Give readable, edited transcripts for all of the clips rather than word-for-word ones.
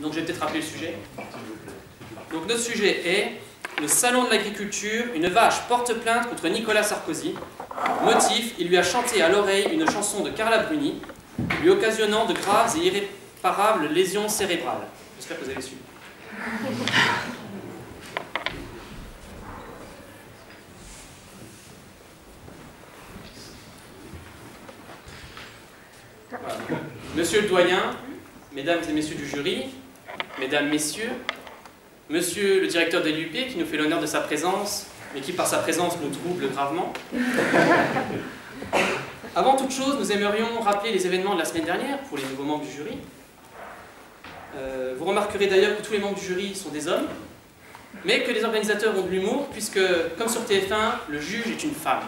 Donc je vais peut-être rappeler le sujet. Donc notre sujet est le salon de l'agriculture, une vache porte plainte contre Nicolas Sarkozy. Motif, il lui a chanté à l'oreille une chanson de Carla Bruni, lui occasionnant de graves et irréparables lésions cérébrales. J'espère que vous avez suivi. Voilà. Monsieur le doyen, mesdames et messieurs du jury, mesdames, messieurs, monsieur le directeur de l'UP qui nous fait l'honneur de sa présence, mais qui par sa présence nous trouble gravement. Avant toute chose, nous aimerions rappeler les événements de la semaine dernière pour les nouveaux membres du jury. Vous remarquerez d'ailleurs que tous les membres du jury sont des hommes, mais que les organisateurs ont de l'humour, puisque, comme sur TF1, le juge est une femme.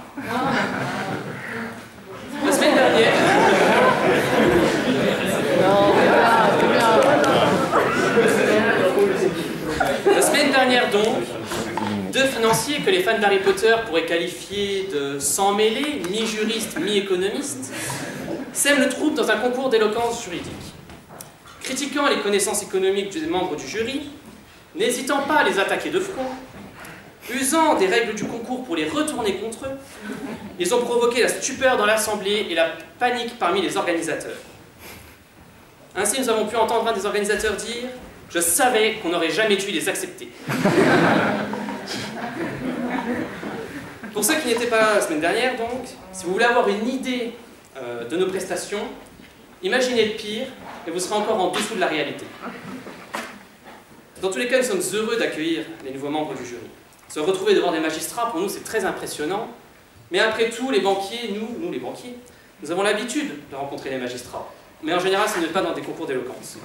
La semaine dernière... La semaine dernière donc, deux financiers que les fans d'Harry Potter pourraient qualifier de sans mêlés, mi-juristes, mi-économistes, sèment le trouble dans un concours d'éloquence juridique. Critiquant les connaissances économiques des membres du jury, n'hésitant pas à les attaquer de front, usant des règles du concours pour les retourner contre eux, ils ont provoqué la stupeur dans l'Assemblée et la panique parmi les organisateurs. Ainsi, nous avons pu entendre un des organisateurs dire « Je savais qu'on n'aurait jamais dû les accepter. » Pour ceux qui n'étaient pas là la semaine dernière, donc, si vous voulez avoir une idée de nos prestations, imaginez le pire et vous serez encore en dessous de la réalité. Dans tous les cas, nous sommes heureux d'accueillir les nouveaux membres du jury. Se retrouver devant des magistrats, pour nous, c'est très impressionnant. Mais après tout, les banquiers, nous les banquiers, nous avons l'habitude de rencontrer les magistrats. Mais en général, ce n'est pas dans des concours d'éloquence.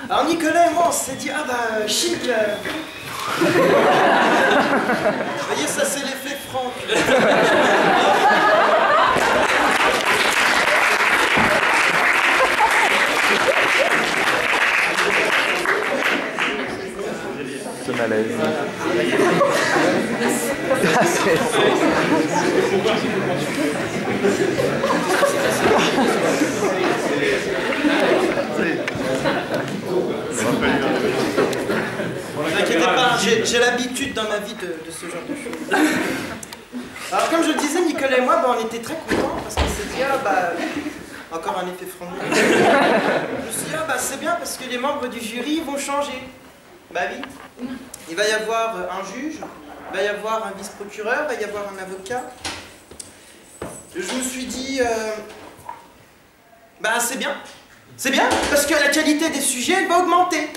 Alors Nicolas et moi, on s'est dit, ah bah, chic. Vous voyez, ça c'est l'effet Franck. Ce malaise. Ne vous inquiétez pas, j'ai l'habitude dans ma vie de ce genre de choses. Alors comme je le disais, Nicolas et moi, bah, on était très contents parce qu'on s'est dit, ah bah, encore un effet Franck. Je me suis dit, ah bah c'est bien parce que les membres du jury vont changer. Bah oui, il va y avoir un juge, il va y avoir un vice-procureur, il va y avoir un avocat. Je me suis dit, bah c'est bien parce que la qualité des sujets elle va augmenter.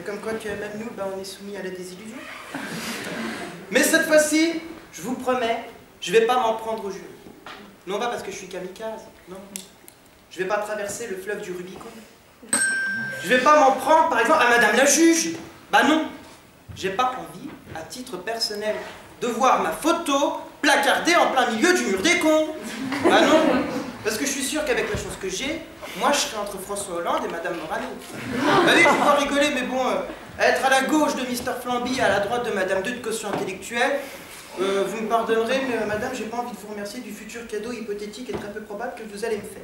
Comme quoi que même nous, bah, on est soumis à la désillusion. Mais cette fois-ci, je vous promets, je vais pas m'en prendre au jury. Non pas parce que je suis kamikaze, non. Je vais pas traverser le fleuve du Rubicon. Je vais pas m'en prendre, par exemple, à Madame la juge. Bah non, j'ai pas envie, à titre personnel, de voir ma photo placardée en plein milieu du mur des cons. Bah non, parce que je suis sûr qu'avec la chance que j'ai, moi je serai entre François Hollande et Madame Morano. Bah oui, je peux pas rigoler, mais bon, être à la gauche de Mister Flamby, à la droite de Madame II de quotient intellectuel, vous me pardonnerez, mais Madame, j'ai pas envie de vous remercier du futur cadeau hypothétique et très peu probable que vous allez me faire.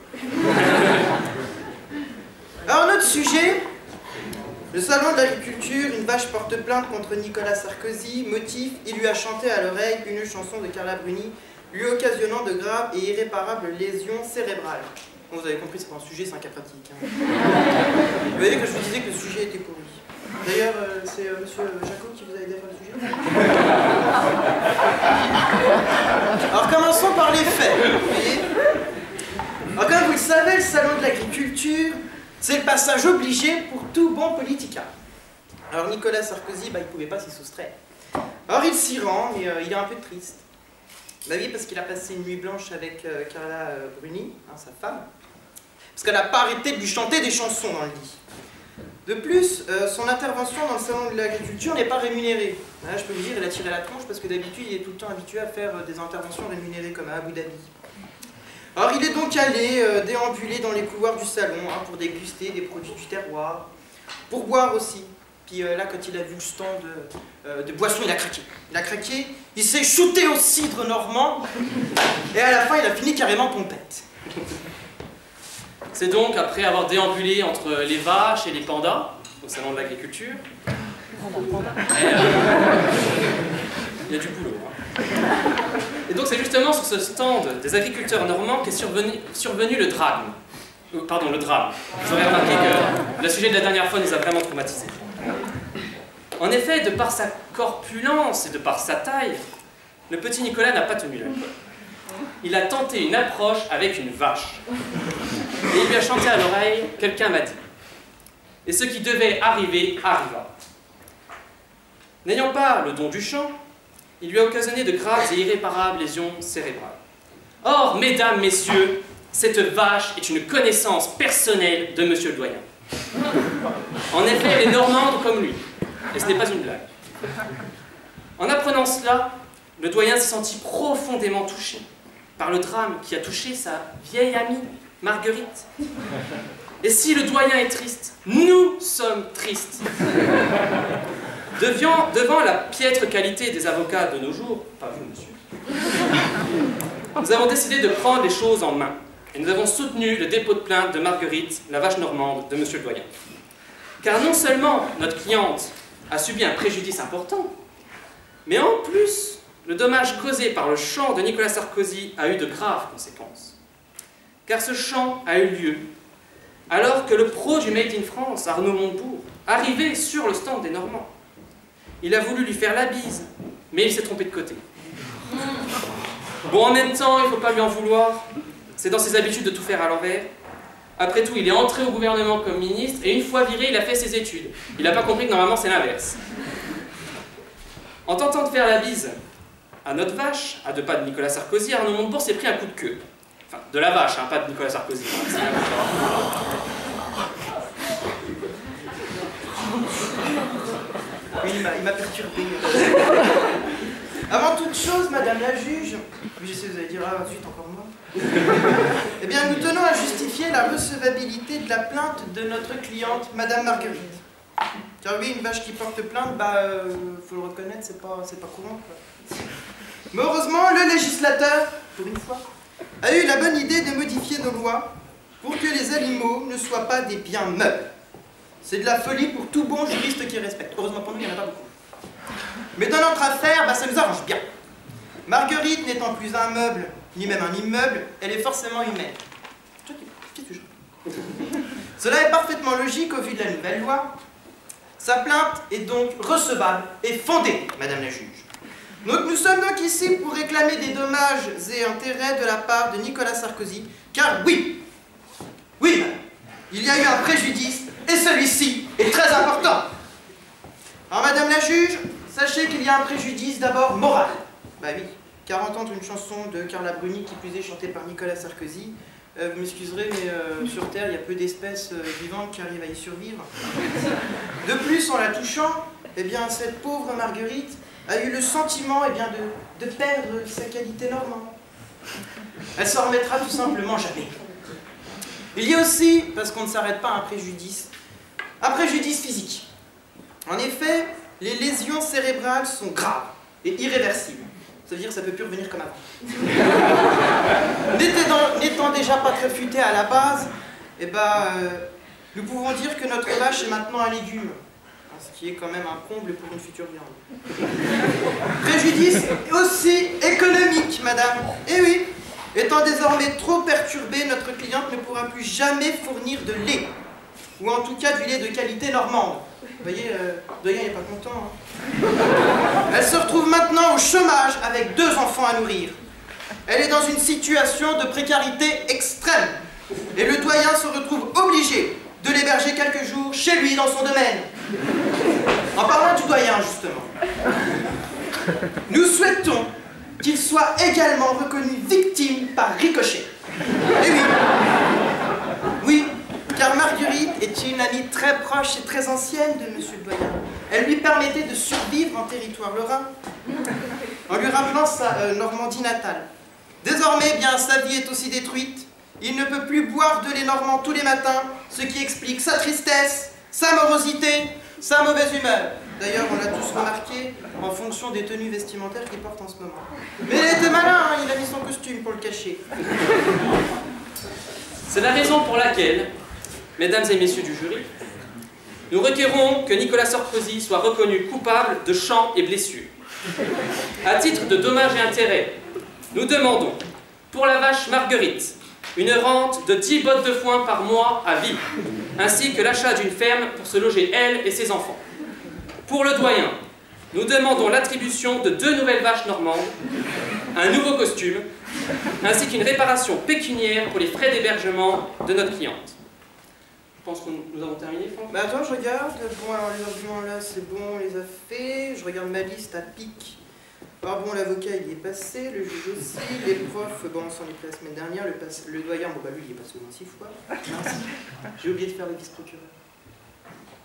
Alors notre sujet, le salon de l'agriculture, une vache porte plainte contre Nicolas Sarkozy, motif, il lui a chanté à l'oreille une chanson de Carla Bruni, lui occasionnant de graves et irréparables lésions cérébrales. Bon, vous avez compris, c'est pas un sujet, c'est un cas pratique. Hein. Vous voyez que je vous disais que le sujet était pourri. D'ailleurs, c'est monsieur Jacot qui vous a aidé à faire le sujet. Alors commençons par les faits. Vous voyez. Alors comme vous le savez, le salon de l'agriculture, c'est le passage obligé pour tout bon politicien. Alors Nicolas Sarkozy, bah, il ne pouvait pas s'y soustraire. Alors il s'y rend, mais il est un peu triste. Bah oui, parce qu'il a passé une nuit blanche avec Carla Bruni, hein, sa femme, parce qu'elle n'a pas arrêté de lui chanter des chansons dans le lit. De plus, son intervention dans le salon de l'agriculture n'est pas rémunérée. Là, je peux vous dire, il a tiré la tronche parce que d'habitude, il est tout le temps habitué à faire des interventions rémunérées comme à Abu Dhabi. Alors il est donc allé déambuler dans les couloirs du salon hein, pour déguster des produits du terroir, pour boire aussi. Puis là, quand il a vu le stand de boissons, il a craqué. Il a craqué, il s'est shooté au cidre normand, et à la fin, il a fini carrément pompette. C'est donc après avoir déambulé entre les vaches et les pandas, au salon de l'agriculture. Il y a du boulot. Hein. Et donc c'est justement sur ce stand des agriculteurs normands qu'est survenu le drame. Pardon, le drame. Vous aurez remarqué que le sujet de la dernière fois nous a vraiment traumatisés. En effet, de par sa corpulence et de par sa taille, le petit Nicolas n'a pas tenu la colle. Il a tenté une approche avec une vache. Et il lui a chanté à l'oreille, quelqu'un m'a dit. Et ce qui devait arriver, arriva. N'ayant pas le don du chant, il lui a occasionné de graves et irréparables lésions cérébrales. Or, mesdames, messieurs, cette vache est une connaissance personnelle de monsieur le doyen. En effet, elle est normande comme lui. Et ce n'est pas une blague. En apprenant cela, le doyen s'est senti profondément touché par le drame qui a touché sa vieille amie, Marguerite. Et si le doyen est triste, nous sommes tristes. Devant la piètre qualité des avocats de nos jours, pas vous, monsieur, nous avons décidé de prendre les choses en main. Et nous avons soutenu le dépôt de plainte de Marguerite, la vache normande de monsieur le doyen. Car non seulement notre cliente a subi un préjudice important, mais en plus, le dommage causé par le chant de Nicolas Sarkozy a eu de graves conséquences. Car ce chant a eu lieu alors que le pro du Made in France, Arnaud Montebourg, arrivait sur le stand des Normands. Il a voulu lui faire la bise, mais il s'est trompé de côté. Bon, en même temps, il ne faut pas lui en vouloir. C'est dans ses habitudes de tout faire à l'envers. Après tout, il est entré au gouvernement comme ministre, et une fois viré, il a fait ses études. Il n'a pas compris que normalement, c'est l'inverse. En tentant de faire la bise à notre vache, à 2 pas de Nicolas Sarkozy, Arnaud Montebourg s'est pris un coup de queue. Enfin, de la vache, hein, pas de Nicolas Sarkozy. Oui, il m'a perturbé. Avant toute chose, madame la juge, oui, je sais, vous allez dire, ah, zut, encore moi. Eh bien, nous tenons à justifier la recevabilité de la plainte de notre cliente, madame Marguerite. Car oui, une vache qui porte plainte, faut le reconnaître, c'est pas courant, quoi. Mais heureusement, le législateur, pour une fois, a eu la bonne idée de modifier nos lois pour que les animaux ne soient pas des biens meubles. C'est de la folie pour tout bon juriste qui respecte. Heureusement pour nous, il n'y en a pas beaucoup. Mais dans notre affaire, ça nous arrange bien. Marguerite n'étant plus un meuble, ni même un immeuble, elle est forcément humaine. Qu'est-ce que je... Cela est parfaitement logique au vu de la nouvelle loi. Sa plainte est donc recevable et fondée, madame la juge. Donc nous sommes donc ici pour réclamer des dommages et intérêts de la part de Nicolas Sarkozy, car oui, madame, il y a eu un préjudice, et celui-ci est très important. Alors madame la juge, sachez qu'il y a un préjudice d'abord moral. Bah oui, car entendre une chanson de Carla Bruni, qui plus est chantée par Nicolas Sarkozy, vous m'excuserez, mais sur Terre, il y a peu d'espèces vivantes qui arrivent à y survivre. De plus, en la touchant, eh bien, cette pauvre Marguerite a eu le sentiment de perdre sa qualité normande. Elle s'en remettra tout simplement jamais. Il y a aussi, parce qu'on ne s'arrête pas à un préjudice physique. En effet, les lésions cérébrales sont graves et irréversibles. Ça veut dire que ça ne peut plus revenir comme avant. N'étant déjà pas très futé à la base, nous pouvons dire que notre vache est maintenant un légume. Ce qui est quand même un comble pour une future viande. Préjudice aussi économique, madame. Eh oui, étant désormais trop perturbée, notre cliente ne pourra plus jamais fournir de lait. Ou en tout cas du lait de qualité normande. Vous voyez, Doyen n'est pas content. Hein. Elle se retrouve maintenant au chômage avec 2 enfants à nourrir. Elle est dans une situation de précarité extrême. Et le doyen se retrouve obligé de l'héberger quelques jours chez lui dans son domaine. En parlant du doyen, justement, nous souhaitons qu'il soit également reconnu victime par ricochet. Et oui, car Marguerite est une amie très proche et très ancienne de monsieur le doyen. Elle lui permettait de survivre en territoire lorrain, en lui rappelant sa Normandie natale. Désormais, bien, sa vie est aussi détruite. Il ne peut plus boire de lait normand tous les matins, ce qui explique sa tristesse, sa morosité, sa mauvaise humeur. D'ailleurs, on l'a tous remarqué en fonction des tenues vestimentaires qu'il porte en ce moment. Mais il était malin, hein, il a mis son costume pour le cacher. C'est la raison pour laquelle, mesdames et messieurs du jury, nous requérons que Nicolas Sarkozy soit reconnu coupable de chant et blessures. À titre de dommages et intérêts, nous demandons, pour la vache Marguerite, une rente de 10 bottes de foin par mois à vie, ainsi que l'achat d'une ferme pour se loger elle et ses enfants. Pour le doyen, nous demandons l'attribution de 2 nouvelles vaches normandes, un nouveau costume, ainsi qu'une réparation pécuniaire pour les frais d'hébergement de notre cliente. Je pense que nous avons terminé, Franck. Bah attends, je regarde. Bon, alors les arguments là, c'est bon, on les a fait. Je regarde ma liste à pic. Alors bon, l'avocat, il y est passé, le juge aussi, les profs, bon, on s'en est fait la semaine dernière, le doyen, bon bah lui, il est passé au moins 6 fois. Mince. J'ai oublié de faire le vice-procureur.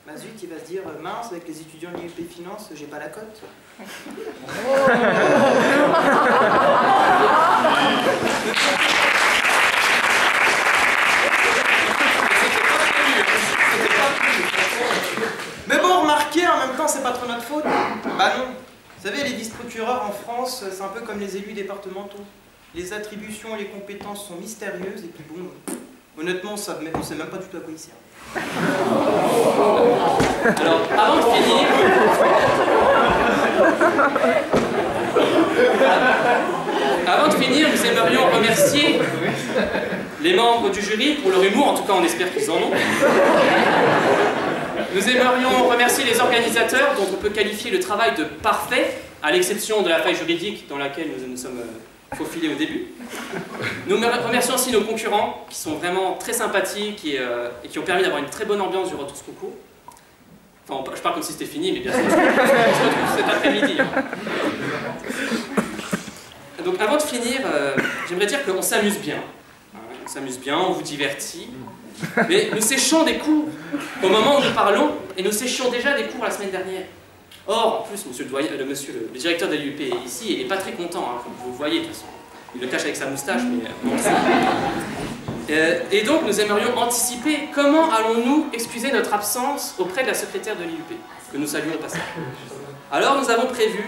Bah zut, il va se dire, mince, avec les étudiants de l'IUP Finance, j'ai pas la cote. Mais bon, remarquez, en même temps, c'est pas trop notre faute. Bah non. Vous savez, les vice-procureurs en France, c'est un peu comme les élus départementaux. Les attributions et les compétences sont mystérieuses, et puis bon, honnêtement, on sait même pas du tout à quoi ils servent. Alors, avant de finir... Avant de finir, nous aimerions remercier les membres du jury pour leur humour, en tout cas on espère qu'ils en ont. Nous aimerions remercier les organisateurs dont on peut qualifier le travail de parfait, à l'exception de la faille juridique dans laquelle nous nous sommes faufilés au début. Nous remercions aussi nos concurrents qui sont vraiment très sympathiques et qui ont permis d'avoir une très bonne ambiance durant tout ce concours. Enfin, je parle comme si c'était fini, mais bien sûr, on se retrouve cet après-midi. Donc avant de finir, j'aimerais dire qu'on s'amuse bien. On s'amuse bien, on vous divertit. Mais nous séchons des cours au moment où nous parlons, et nous séchions déjà des cours la semaine dernière. Or, en plus, le directeur de l'IUP est ici, et il n'est pas très content, hein, comme vous le voyez de toute façon. Il le cache avec sa moustache, mais bon, et donc, nous aimerions anticiper comment allons-nous excuser notre absence auprès de la secrétaire de l'IUP, que nous saluons au passage. Alors, nous avons prévu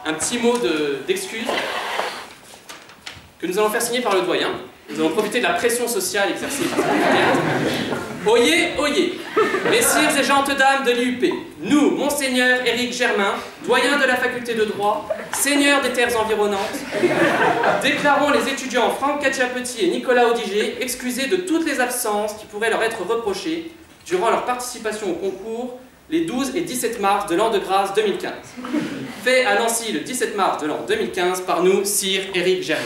un petit mot d'excuse que nous allons faire signer par le doyen. Nous allons profiter de la pression sociale exercée par cette théâtre. Oyez, oyez, messieurs et gentes dames de l'IUP, nous, Monseigneur Éric Germain, doyen de la faculté de droit, seigneur des terres environnantes, déclarons les étudiants Franck Cacciapetit et Nicolas Audiger excusés de toutes les absences qui pourraient leur être reprochées durant leur participation au concours les 12 et 17 mars de l'an de grâce 2015. Fait à Nancy le 17 mars de l'an 2015 par nous, Sire Éric Germain.